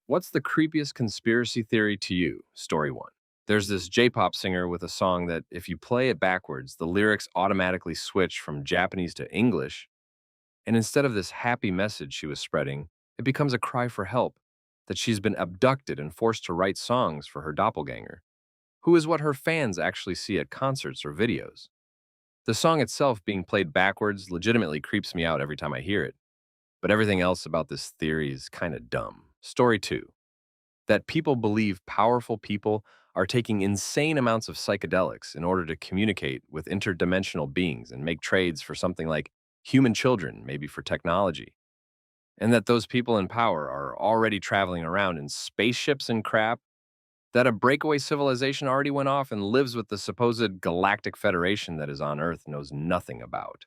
What's the creepiest conspiracy theory to you? Story 1. There's this J-pop singer with a song that if you play it backwards, the lyrics automatically switch from Japanese to English, and instead of this happy message she was spreading, it becomes a cry for help that she's been abducted and forced to write songs for her doppelganger, who is what her fans actually see at concerts or videos. The song itself being played backwards legitimately creeps me out every time I hear it, but everything else about this theory is kind of dumb. Story 2. That people believe powerful people are taking insane amounts of psychedelics in order to communicate with interdimensional beings and make trades for something like human children, maybe for technology. And that those people in power are already traveling around in spaceships and crap, that a breakaway civilization already went off and lives with the supposed galactic federation that is on Earth knows nothing about.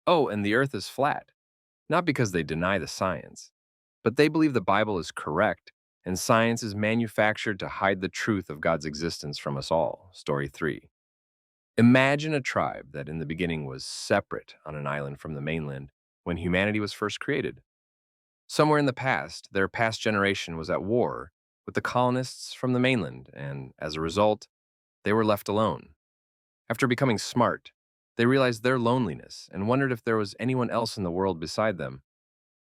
Oh, and the Earth is flat, not because they deny the science, but they believe the Bible is correct and science is manufactured to hide the truth of God's existence from us all. Story 3. Imagine a tribe that in the beginning was separate on an island from the mainland when humanity was first created. Somewhere in the past, their past generation was at war with the colonists from the mainland, and as a result, they were left alone. After becoming smart, they realized their loneliness and wondered if there was anyone else in the world beside them,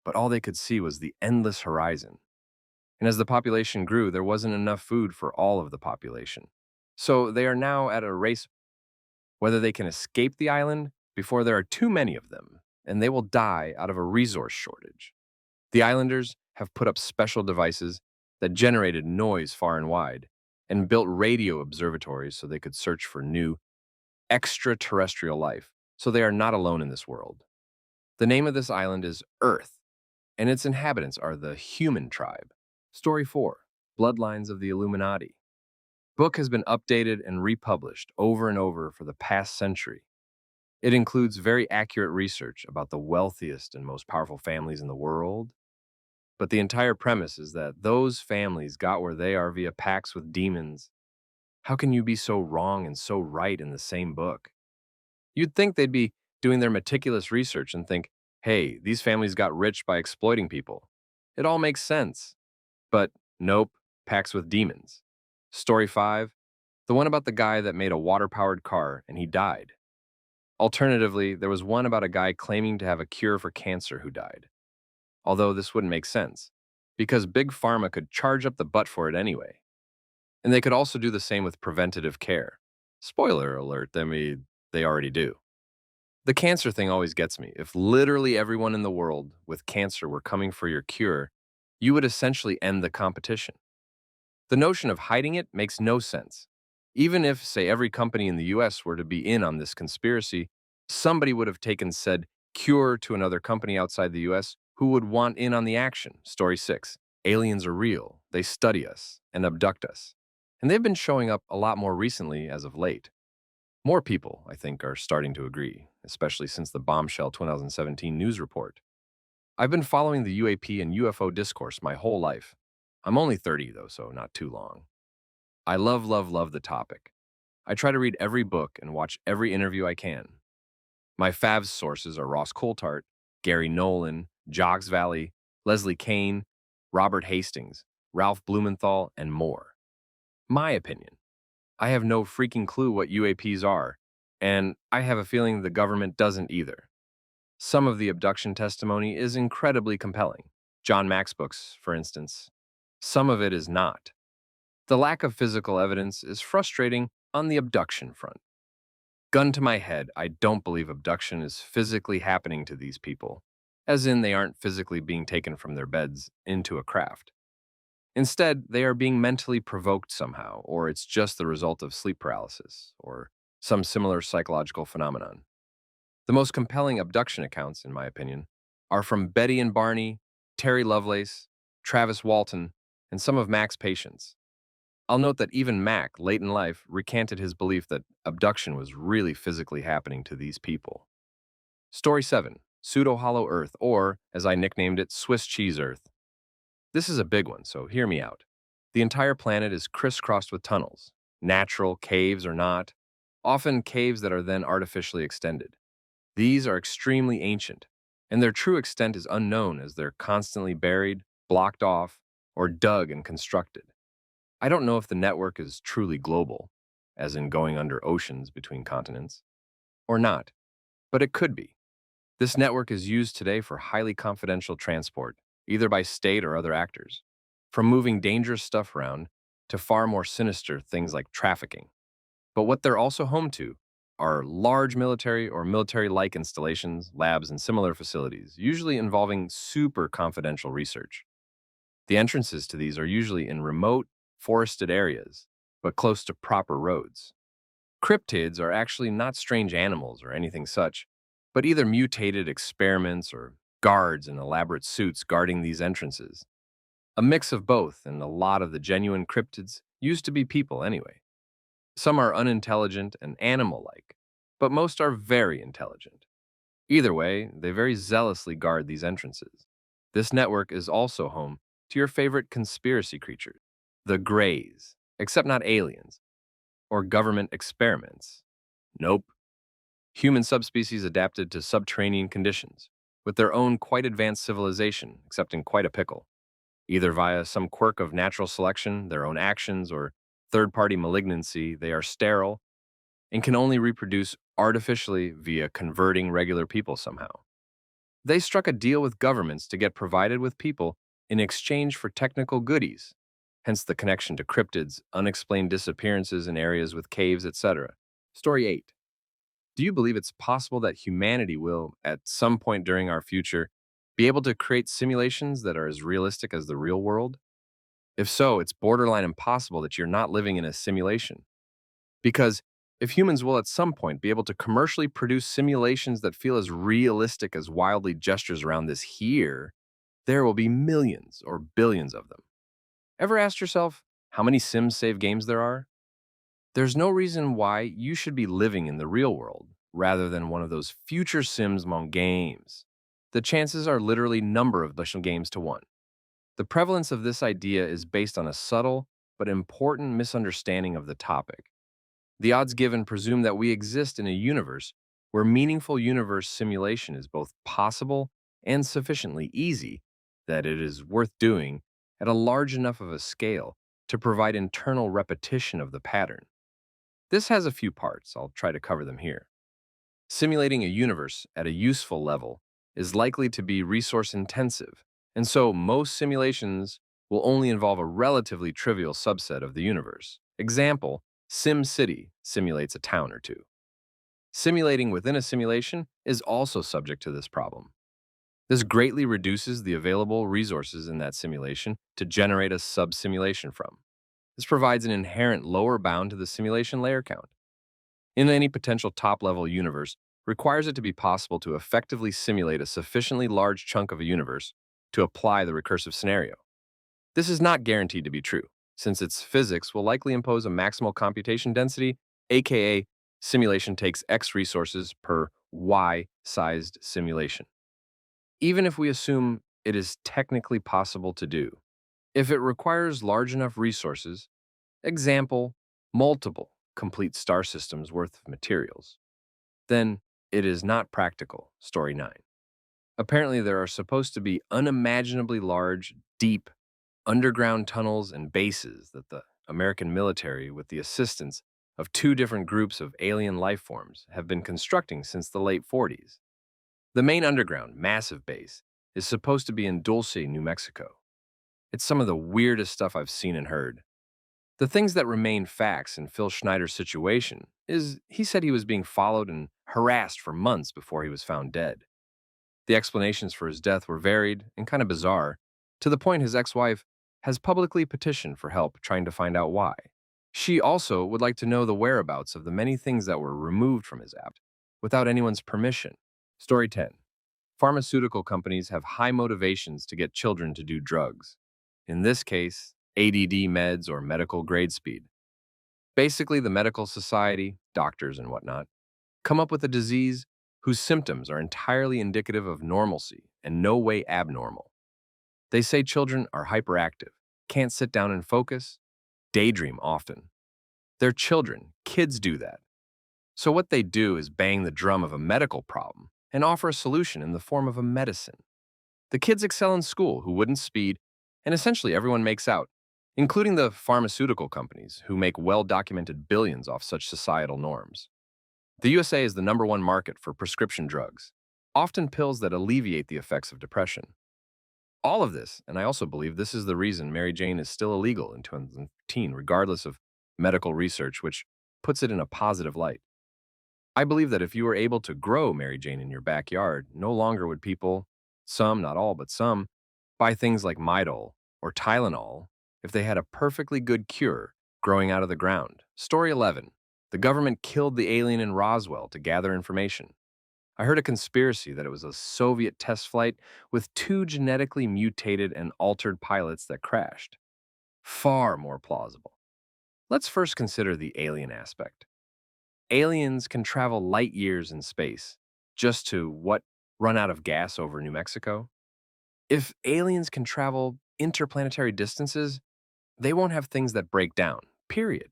but all they could see was the endless horizon. And as the population grew, there wasn't enough food for all of the population. So they are now at a race whether they can escape the island before there are too many of them, and they will die out of a resource shortage. The islanders have put up special devices that generated noise far and wide and built radio observatories so they could search for new extraterrestrial life, so they are not alone in this world. The name of this island is Earth, and its inhabitants are the human tribe. Story 4. Bloodlines of the Illuminati. Book has been updated and republished over and over for the past century. It includes very accurate research about the wealthiest and most powerful families in the world, but the entire premise is that those families got where they are via pacts with demons. How can you be so wrong and so right in the same book? You'd think they'd be doing their meticulous research and think, hey, these families got rich by exploiting people. It all makes sense. But nope, pacts with demons. Story 5, the one about the guy that made a water-powered car and he died. Alternatively, there was one about a guy claiming to have a cure for cancer who died. Although this wouldn't make sense, because Big Pharma could charge up the butt for it anyway. And they could also do the same with preventative care. Spoiler alert, they already do. The cancer thing always gets me. If literally everyone in the world with cancer were coming for your cure, you would essentially end the competition. The notion of hiding it makes no sense. Even if, say, every company in the US were to be in on this conspiracy, somebody would have taken said cure to another company outside the US who would want in on the action. Story 6. Aliens are real. They study us and abduct us. And they've been showing up a lot more recently as of late. More people, I think, are starting to agree, especially since the bombshell 2017 news report. I've been following the UAP and UFO discourse my whole life. I'm only 30, though, so not too long. I love the topic. I try to read every book and watch every interview I can. My favs sources are Ross Coulthart, Gary Nolan, Joggs Valley, Leslie Kane, Robert Hastings, Ralph Blumenthal, and more. My opinion. I have no freaking clue what UAPs are, and I have a feeling the government doesn't either. Some of the abduction testimony is incredibly compelling. John Mack's books, for instance. Some of it is not. The lack of physical evidence is frustrating on the abduction front. Gun to my head, I don't believe abduction is physically happening to these people, as in they aren't physically being taken from their beds into a craft. Instead, they are being mentally provoked somehow, or it's just the result of sleep paralysis, or some similar psychological phenomenon. The most compelling abduction accounts, in my opinion, are from Betty and Barney, Terry Lovelace, Travis Walton, and some of Mac's patients. I'll note that even Mac, late in life, recanted his belief that abduction was really physically happening to these people. Story 7. Pseudo-Hollow Earth, or, as I nicknamed it, Swiss Cheese Earth. This is a big one, so hear me out. The entire planet is crisscrossed with tunnels, natural, caves or not, often caves that are then artificially extended. These are extremely ancient, and their true extent is unknown as they're constantly buried, blocked off, or dug and constructed. I don't know if the network is truly global, as in going under oceans between continents, or not, but it could be. This network is used today for highly confidential transport, either by state or other actors, from moving dangerous stuff around to far more sinister things like trafficking. But what they're also home to are large military or military-like installations, labs, and similar facilities, usually involving super confidential research. The entrances to these are usually in remote, forested areas, but close to proper roads. Cryptids are actually not strange animals or anything such, but either mutated experiments or guards in elaborate suits guarding these entrances. A mix of both, and a lot of the genuine cryptids used to be people anyway. Some are unintelligent and animal-like, but most are very intelligent. Either way, they very zealously guard these entrances. This network is also home to your favorite conspiracy creatures, the Greys, except not aliens, or government experiments. Nope. Human subspecies adapted to subterranean conditions, with their own quite advanced civilization, except in quite a pickle, either via some quirk of natural selection, their own actions, or third-party malignancy. They are sterile and can only reproduce artificially via converting regular people somehow. They struck a deal with governments to get provided with people in exchange for technical goodies, hence the connection to cryptids, unexplained disappearances in areas with caves, etc. Story 8. Do you believe it's possible that humanity will, at some point during our future, be able to create simulations that are as realistic as the real world? If so, it's borderline impossible that you're not living in a simulation. Because if humans will at some point be able to commercially produce simulations that feel as realistic as wildly gestures around this here, there will be millions or billions of them. Ever asked yourself how many Sims save games there are? There's no reason why you should be living in the real world rather than one of those future Sims among games. The chances are literally number of games to one. The prevalence of this idea is based on a subtle but important misunderstanding of the topic. The odds given presume that we exist in a universe where meaningful universe simulation is both possible and sufficiently easy that it is worth doing at a large enough of a scale to provide internal repetition of the pattern. This has a few parts. I'll try to cover them here. Simulating a universe at a useful level is likely to be resource intensive, and so most simulations will only involve a relatively trivial subset of the universe. Example, SimCity simulates a town or two. Simulating within a simulation is also subject to this problem. This greatly reduces the available resources in that simulation to generate a sub-simulation from. This provides an inherent lower bound to the simulation layer count. In any potential top-level universe, requires it to be possible to effectively simulate a sufficiently large chunk of a universe to apply the recursive scenario. This is not guaranteed to be true, since its physics will likely impose a maximal computation density, aka simulation takes X resources per Y-sized simulation. Even if we assume it is technically possible to do, if it requires large enough resources, example, multiple complete star systems worth of materials, then it is not practical. Story 9. Apparently, there are supposed to be unimaginably large, deep, underground tunnels and bases that the American military, with the assistance of two different groups of alien life forms, have been constructing since the late 40s. The main underground, massive base is supposed to be in Dulce, New Mexico. It's some of the weirdest stuff I've seen and heard. The things that remain facts in Phil Schneider's situation is he said he was being followed and harassed for months before he was found dead. The explanations for his death were varied and kind of bizarre, to the point his ex-wife has publicly petitioned for help trying to find out why. She also would like to know the whereabouts of the many things that were removed from his app without anyone's permission. Story 10. Pharmaceutical companies have high motivations to get children to do drugs. In this case, ADD meds or medical grade speed. Basically, the medical society, doctors and whatnot, come up with a disease whose symptoms are entirely indicative of normalcy and no way abnormal. They say children are hyperactive, can't sit down and focus, daydream often. They're children, kids do that. So what they do is bang the drum of a medical problem and offer a solution in the form of a medicine. The kids excel in school who wouldn't speed And essentially everyone makes out, including the pharmaceutical companies who make well-documented billions off such societal norms. The USA is the #1 market for prescription drugs, often pills that alleviate the effects of depression. All of this, and I also believe this is the reason Mary Jane is still illegal in 2015, regardless of medical research, which puts it in a positive light. I believe that if you were able to grow Mary Jane in your backyard, no longer would people, some, not all, but some, buy things like Midol or Tylenol if they had a perfectly good cure growing out of the ground. Story 11. The government killed the alien in Roswell to gather information. I heard a conspiracy that it was a Soviet test flight with 2 genetically mutated and altered pilots that crashed. Far more plausible. Let's first consider the alien aspect. Aliens can travel light years in space just to what? Run out of gas over New Mexico? If aliens can travel interplanetary distances, they won't have things that break down, period.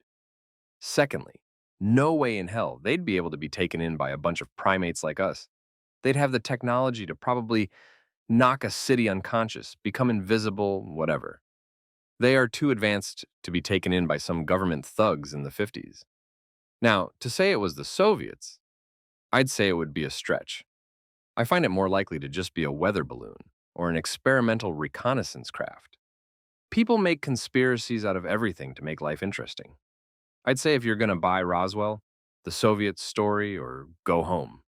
Secondly, no way in hell they'd be able to be taken in by a bunch of primates like us. They'd have the technology to probably knock a city unconscious, become invisible, whatever. They are too advanced to be taken in by some government thugs in the 50s. Now, to say it was the Soviets, I'd say it would be a stretch. I find it more likely to just be a weather balloon or an experimental reconnaissance craft. People make conspiracies out of everything to make life interesting. I'd say if you're going to buy Roswell, the Soviet story, or go home.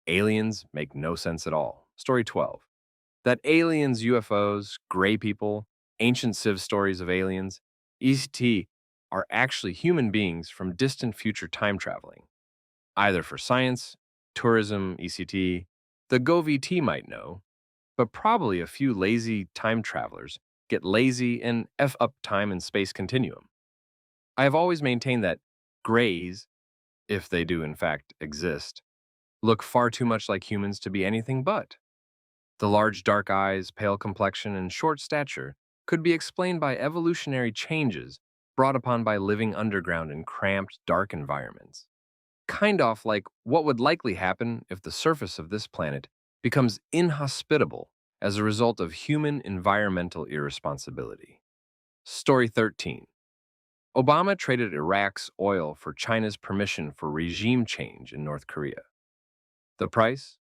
Aliens make no sense at all. Story 12. That aliens, UFOs, gray people, ancient civ stories of aliens, ET, are actually human beings from distant future time traveling, either for science, tourism, ECT. The GoVT might know, but probably a few lazy time travelers get lazy and F up time and space continuum. I have always maintained that grays, if they do in fact exist, look far too much like humans to be anything but. The large dark eyes, pale complexion, and short stature could be explained by evolutionary changes brought upon by living underground in cramped, dark environments. Kind of like what would likely happen if the surface of this planet becomes inhospitable as a result of human environmental irresponsibility. Story 13. Obama traded Iraq's oil for China's permission for regime change in North Korea. The price?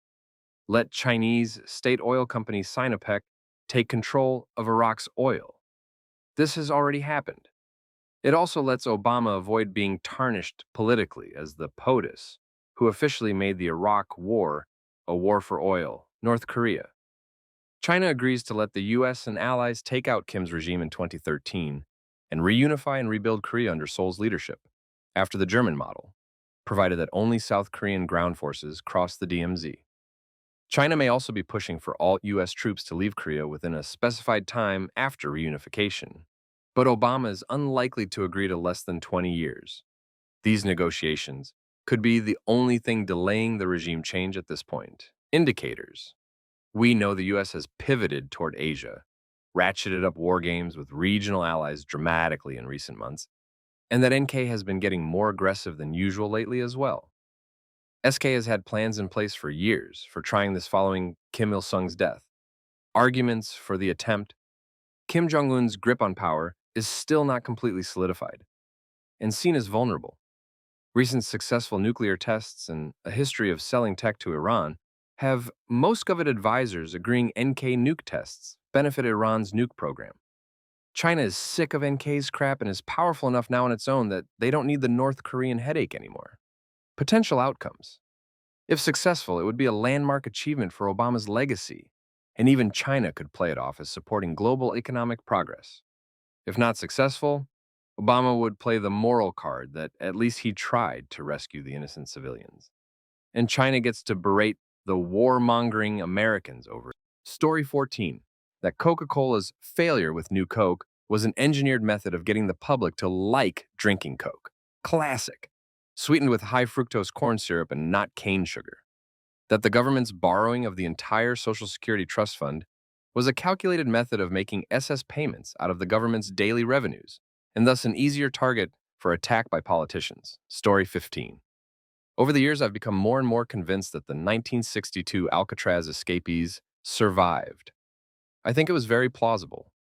Let Chinese state oil company Sinopec take control of Iraq's oil. This has already happened. It also lets Obama avoid being tarnished politically as the POTUS, who officially made the Iraq War a war for oil, North Korea. China agrees to let the US and allies take out Kim's regime in 2013 and reunify and rebuild Korea under Seoul's leadership, after the German model, provided that only South Korean ground forces cross the DMZ. China may also be pushing for all US troops to leave Korea within a specified time after reunification, but Obama is unlikely to agree to less than 20 years. These negotiations could be the only thing delaying the regime change at this point. Indicators. We know the US has pivoted toward Asia, ratcheted up war games with regional allies dramatically in recent months, and that NK has been getting more aggressive than usual lately as well. SK has had plans in place for years for trying this following Kim Il-sung's death. Arguments for the attempt. Kim Jong-un's grip on power is still not completely solidified and seen as vulnerable. Recent successful nuclear tests and a history of selling tech to Iran have most government advisors agreeing NK nuke tests benefit Iran's nuke program. China is sick of NK's crap and is powerful enough now on its own that they don't need the North Korean headache anymore. Potential outcomes. If successful, it would be a landmark achievement for Obama's legacy, and even China could play it off as supporting global economic progress. If not successful, Obama would play the moral card that at least he tried to rescue the innocent civilians. And China gets to berate the warmongering Americans over it. Story 14. That Coca-Cola's failure with New Coke was an engineered method of getting the public to like drinking Coke. Classic. Sweetened with high fructose corn syrup and not cane sugar. That the government's borrowing of the entire Social Security Trust Fund was a calculated method of making SS payments out of the government's daily revenues, and thus an easier target for attack by politicians. Story 15. Over the years, I've become more and more convinced that the 1962 Alcatraz escapees survived. I think it was very plausible.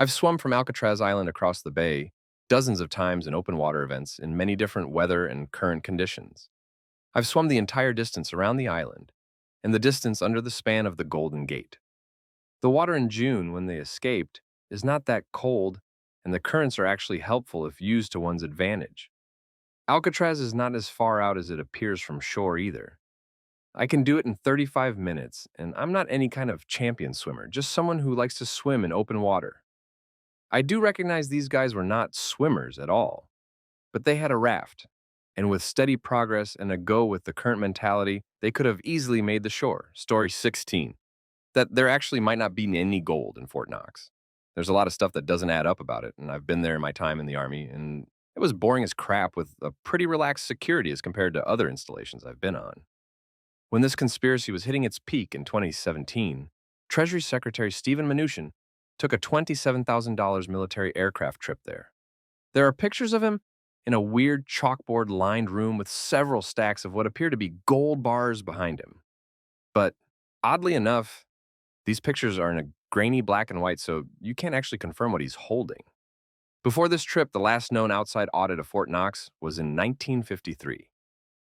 I've swum from Alcatraz Island across the bay dozens of times in open water events in many different weather and current conditions. I've swum the entire distance around the island and the distance under the span of the Golden Gate. The water in June, when they escaped, is not that cold, and the currents are actually helpful if used to one's advantage. Alcatraz is not as far out as it appears from shore either. I can do it in 35 minutes, and I'm not any kind of champion swimmer, just someone who likes to swim in open water. I do recognize these guys were not swimmers at all, but they had a raft, and with steady progress and a go with the current mentality, they could have easily made the shore. Story 16. That there actually might not be any gold in Fort Knox. There's a lot of stuff that doesn't add up about it, and I've been there in my time in the Army, and it was boring as crap with a pretty relaxed security as compared to other installations I've been on. When this conspiracy was hitting its peak in 2017, Treasury Secretary Stephen Mnuchin took a $27,000 military aircraft trip there. There are pictures of him in a weird chalkboard-lined room with several stacks of what appear to be gold bars behind him. But oddly enough, these pictures are in a grainy black and white, so you can't actually confirm what he's holding. Before this trip, the last known outside audit of Fort Knox was in 1953.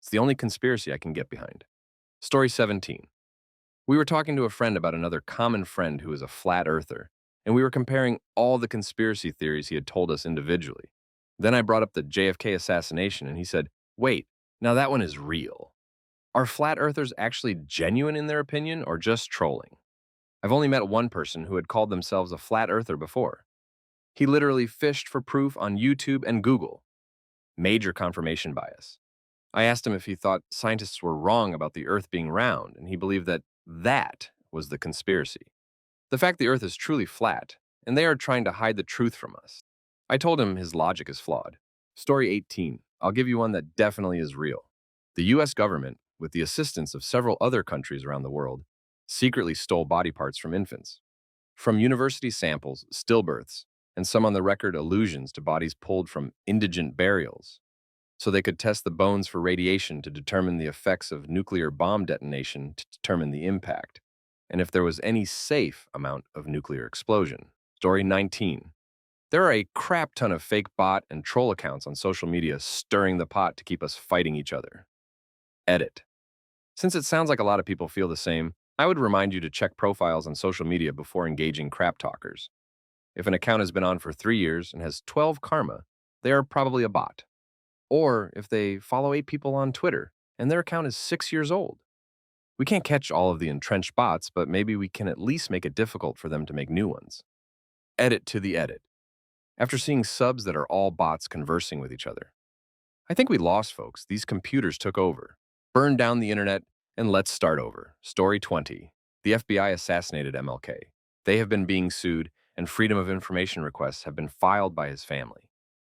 It's the only conspiracy I can get behind. Story 17. We were talking to a friend about another common friend who is a flat earther, and we were comparing all the conspiracy theories he had told us individually. Then I brought up the JFK assassination, and he said, "Wait, now that one is real. Are flat earthers actually genuine in their opinion or just trolling?" I've only met one person who had called themselves a flat earther before. He literally fished for proof on YouTube and Google. Major confirmation bias. I asked him if he thought scientists were wrong about the Earth being round, and he believed that that was the conspiracy. The fact the Earth is truly flat, and they are trying to hide the truth from us. I told him his logic is flawed. Story 18. I'll give you one that definitely is real. The US government, with the assistance of several other countries around the world, secretly stole body parts from infants. From university samples, stillbirths, and some on the record allusions to bodies pulled from indigent burials, so they could test the bones for radiation to determine the effects of nuclear bomb detonation to determine the impact, and if there was any safe amount of nuclear explosion. Story 19. There are a crap ton of fake bot and troll accounts on social media stirring the pot to keep us fighting each other. Edit. Since it sounds like a lot of people feel the same, I would remind you to check profiles on social media before engaging crap talkers. If an account has been on for 3 years and has 12 karma, they are probably a bot. Or if they follow 8 people on Twitter and their account is 6 years old. We can't catch all of the entrenched bots, but maybe we can at least make it difficult for them to make new ones. Edit to the edit. After seeing subs that are all bots conversing with each other. I think we lost, folks. These computers took over, burned down the internet, and let's start over. Story 20. The FBI assassinated MLK. They have been being sued, and Freedom of Information requests have been filed by his family.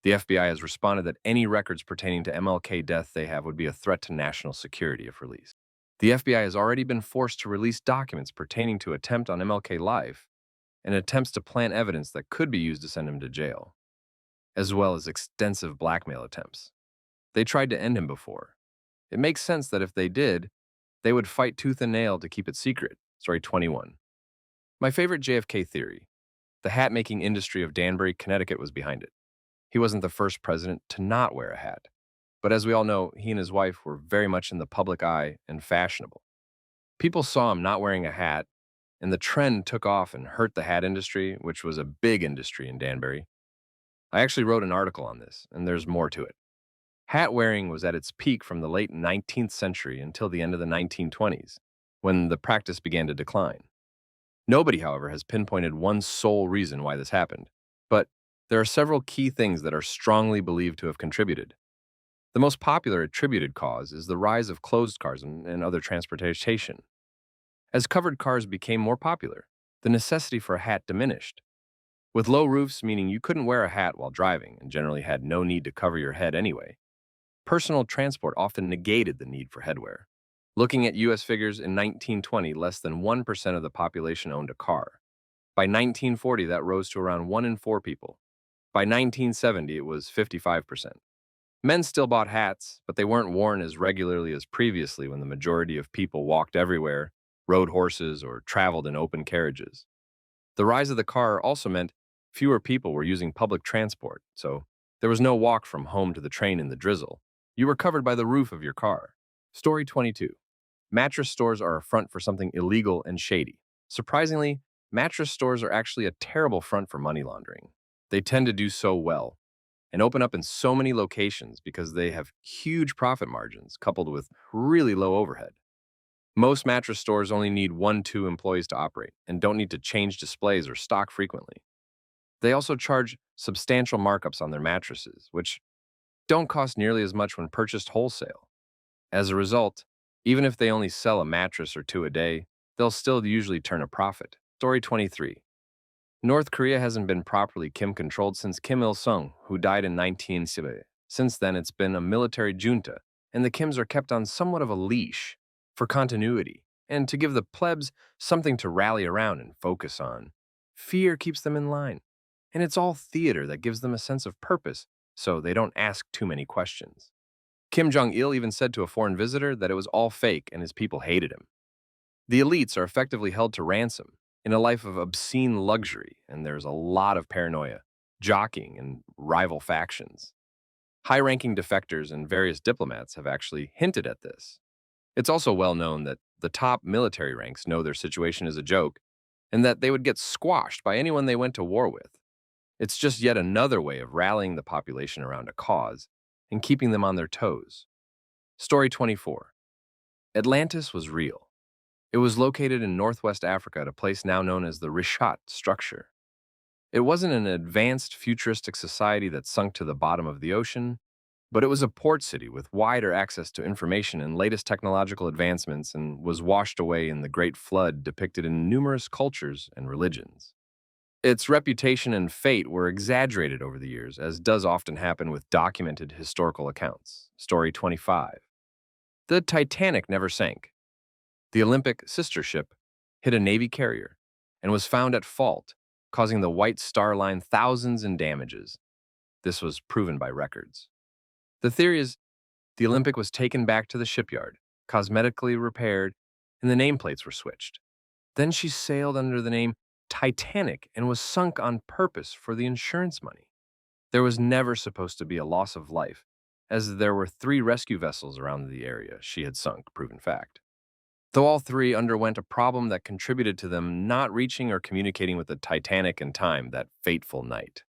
The FBI has responded that any records pertaining to MLK death they have would be a threat to national security if released. The FBI has already been forced to release documents pertaining to attempt on MLK life and attempts to plant evidence that could be used to send him to jail, as well as extensive blackmail attempts. They tried to end him before. It makes sense that if they did, they would fight tooth and nail to keep it secret. Story 21. My favorite JFK theory. The hat-making industry of Danbury, Connecticut was behind it. He wasn't the first president to not wear a hat. But as we all know, he and his wife were very much in the public eye and fashionable. People saw him not wearing a hat, and the trend took off and hurt the hat industry, which was a big industry in Danbury. I actually wrote an article on this, and there's more to it. Hat wearing was at its peak from the late 19th century until the end of the 1920s, when the practice began to decline. Nobody, however, has pinpointed one sole reason why this happened, but there are several key things that are strongly believed to have contributed. The most popular attributed cause is the rise of closed cars and other transportation. As covered cars became more popular, the necessity for a hat diminished. With low roofs, meaning you couldn't wear a hat while driving and generally had no need to cover your head anyway, personal transport often negated the need for headwear. Looking at U.S. figures, in 1920, less than 1% of the population owned a car. By 1940, that rose to around 1 in 4 people. By 1970, it was 55%. Men still bought hats, but they weren't worn as regularly as previously when the majority of people walked everywhere, rode horses, or traveled in open carriages. The rise of the car also meant fewer people were using public transport, so there was no walk from home to the train in the drizzle. You were covered by the roof of your car. Story 22. Mattress stores are a front for something illegal and shady. Surprisingly, mattress stores are actually a terrible front for money laundering. They tend to do so well and open up in so many locations because they have huge profit margins coupled with really low overhead. Most mattress stores only need 1-2 employees to operate and don't need to change displays or stock frequently. They also charge substantial markups on their mattresses, which don't cost nearly as much when purchased wholesale. As a result, even if they only sell a mattress or two a day, they'll still usually turn a profit. Story 23. North Korea hasn't been properly Kim-controlled since Kim Il-sung, who died in 1970. Since then, it's been a military junta, and the Kims are kept on somewhat of a leash for continuity and to give the plebs something to rally around and focus on. Fear keeps them in line, and it's all theater that gives them a sense of purpose, so they don't ask too many questions. Kim Jong-il even said to a foreign visitor that it was all fake and his people hated him. The elites are effectively held to ransom in a life of obscene luxury, and there's a lot of paranoia, jockeying, and rival factions. High-ranking defectors and various diplomats have actually hinted at this. It's also well known that the top military ranks know their situation is a joke and that they would get squashed by anyone they went to war with. It's just yet another way of rallying the population around a cause and keeping them on their toes. Story 24. Atlantis was real. It was located in northwest Africa at a place now known as the Rishat structure. It wasn't an advanced futuristic society that sunk to the bottom of the ocean, but it was a port city with wider access to information and latest technological advancements and was washed away in the Great Flood depicted in numerous cultures and religions. Its reputation and fate were exaggerated over the years, as does often happen with documented historical accounts. Story 25. The Titanic never sank. The Olympic sister ship hit a Navy carrier and was found at fault, causing the White Star Line thousands in damages. This was proven by records. The theory is the Olympic was taken back to the shipyard, cosmetically repaired, and the nameplates were switched. Then she sailed under the name Titanic and was sunk on purpose for the insurance money. There was never supposed to be a loss of life, as there were 3 rescue vessels around the area she had sunk, proven fact. Though all 3 underwent a problem that contributed to them not reaching or communicating with the Titanic in time that fateful night.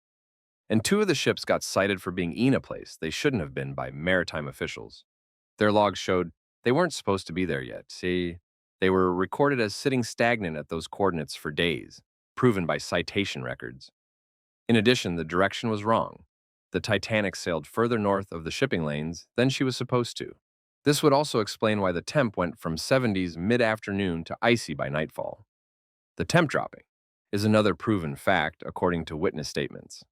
And 2 of the ships got cited for being in a place they shouldn't have been by maritime officials. Their logs showed they weren't supposed to be there yet. See, they were recorded as sitting stagnant at those coordinates for days, proven by citation records. In addition, the direction was wrong. The Titanic sailed further north of the shipping lanes than she was supposed to. This would also explain why the temp went from 70s mid-afternoon to icy by nightfall. The temp dropping is another proven fact according to witness statements.